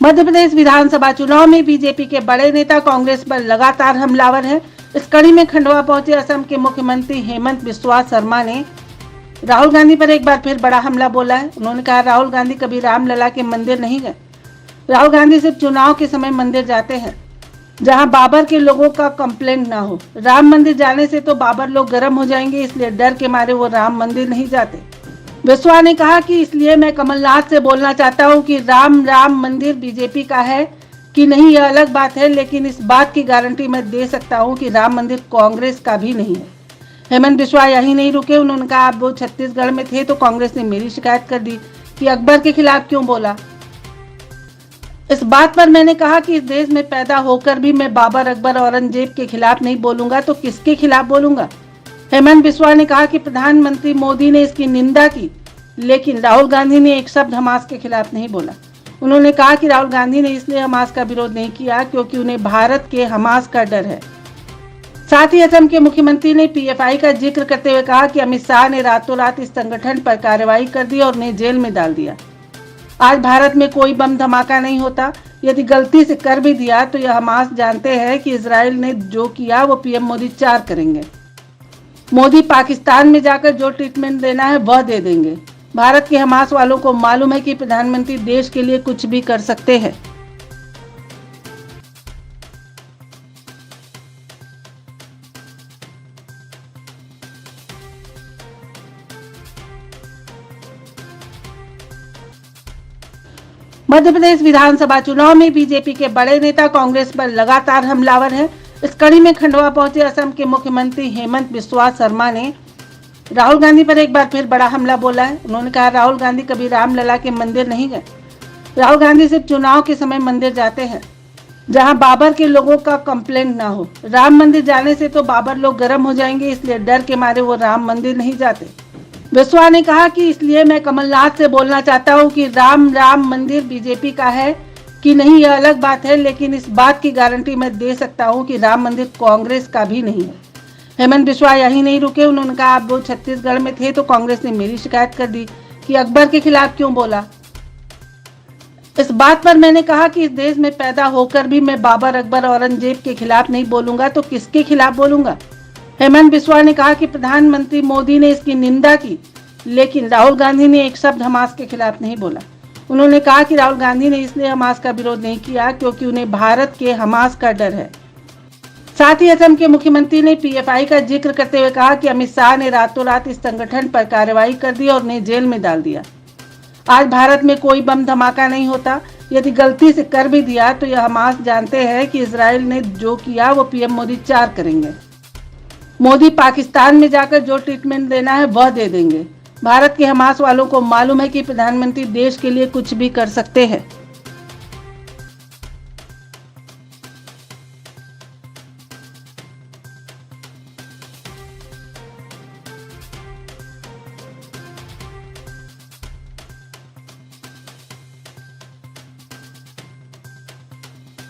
मध्य प्रदेश विधानसभा चुनाव में बीजेपी के बड़े नेता कांग्रेस पर लगातार हमलावर हैं। इस कड़ी में खंडवा पहुंचे असम के मुख्यमंत्री हेमंत बिस्वा शर्मा ने राहुल गांधी पर एक बार फिर बड़ा हमला बोला है। उन्होंने कहा, राहुल गांधी कभी रामलला के मंदिर नहीं गए। राहुल गांधी सिर्फ चुनाव के समय मंदिर जाते हैं जहां बाबर के लोगों का कंप्लेंट ना हो। राम मंदिर जाने से तो बाबर लोग गर्म हो जाएंगे, इसलिए डर के मारे वो राम मंदिर नहीं जाते। बिस्वा ने कहा कि इसलिए मैं कमलनाथ से बोलना चाहता हूं कि राम मंदिर बीजेपी का है कि नहीं, यह अलग बात है, लेकिन इस बात की गारंटी मैं दे सकता हूं कि राम मंदिर कांग्रेस का भी नहीं है। हेमंत बिस्वा यही नहीं रुके। उन्होंने कहा, अब वो छत्तीसगढ़ में थे तो कांग्रेस ने मेरी शिकायत कर दी कि अकबर के खिलाफ क्यों बोला। इस बात पर मैंने कहा कि इस देश में पैदा होकर भी मैं बाबर, अकबर, औरंगजेब के खिलाफ नहीं बोलूंगा तो किसके खिलाफ बोलूंगा। हेमंत बिस्वा ने कहा कि प्रधानमंत्री मोदी ने इसकी निंदा की, लेकिन राहुल गांधी ने एक शब्द हमास के खिलाफ नहीं बोला। उन्होंने कहा कि राहुल गांधी ने इसलिए हमास का विरोध नहीं किया क्योंकि उन्हें भारत के हमास का डर है। साथ ही असम के मुख्यमंत्री ने पीएफआई का जिक्र करते हुए कहा कि अमित शाह ने रातों रात इस संगठन पर कार्रवाई कर दी और उन्हें जेल में डाल दिया। आज भारत में कोई बम धमाका नहीं होता। यदि गलती से कर भी दिया तो यह हमास जानते हैं कि इजराइल ने जो किया वो पीएम मोदी 4 करेंगे। मोदी पाकिस्तान में जाकर जो ट्रीटमेंट देना है वह दे देंगे। भारत के हमास वालों को मालूम है कि प्रधानमंत्री देश के लिए कुछ भी कर सकते हैं। मध्य प्रदेश विधानसभा चुनाव में बीजेपी के बड़े नेता कांग्रेस पर लगातार हमलावर हैं। इस कड़ी में खंडवा पहुंचे असम के मुख्यमंत्री हेमंत बिस्वा शर्मा ने राहुल गांधी पर एक बार फिर बड़ा हमला बोला है। उन्होंने कहा, राहुल गांधी कभी रामलला के मंदिर नहीं गए। राहुल गांधी सिर्फ चुनाव के समय मंदिर जाते हैं जहां बाबर के लोगों का कंप्लेंट ना हो। राम मंदिर जाने से तो बाबर लोग गर्म हो जाएंगे, इसलिए डर के मारे वो राम मंदिर नहीं जाते। बिस्वा ने कहा कि इसलिए मैं कमलनाथ से बोलना चाहता हूं कि राम मंदिर बीजेपी का है कि नहीं, यह अलग बात है, लेकिन इस बात की गारंटी मैं दे सकता हूं कि राम मंदिर कांग्रेस का भी नहीं है। हेमंत बिस्वा यही नहीं रुके। उन्होंने कहा, अब वो छत्तीसगढ़ में थे तो कांग्रेस ने मेरी शिकायत कर दी कि अकबर के खिलाफ क्यों बोला। इस बात पर मैंने कहा कि इस देश में पैदा होकर भी मैं बाबर, अकबर, औरंगजेब के खिलाफ नहीं बोलूंगा तो किसके खिलाफ बोलूंगा। हेमंत बिस्वा ने कहा कि प्रधानमंत्री मोदी ने इसकी निंदा की, लेकिन राहुल गांधी ने एक शब्द हमास के खिलाफ नहीं बोला। उन्होंने कहा कि राहुल गांधी ने इसलिए हमास का विरोध नहीं किया क्योंकि उन्हें भारत के हमास का डर है। साथ ही असम के मुख्यमंत्री ने पीएफआई का जिक्र करते हुए कहा कि अमित शाह ने रातों रात इस संगठन पर कार्रवाई कर दी और उन्हें जेल में डाल दिया। आज भारत में कोई बम धमाका नहीं होता। यदि गलती से कर भी दिया तो यह हमास जानते हैं कि इजराइल ने जो किया वो पीएम मोदी 4 करेंगे। मोदी पाकिस्तान में जाकर जो ट्रीटमेंट देना है वह दे देंगे। भारत के हमास वालों को मालूम है कि प्रधानमंत्री देश के लिए कुछ भी कर सकते हैं।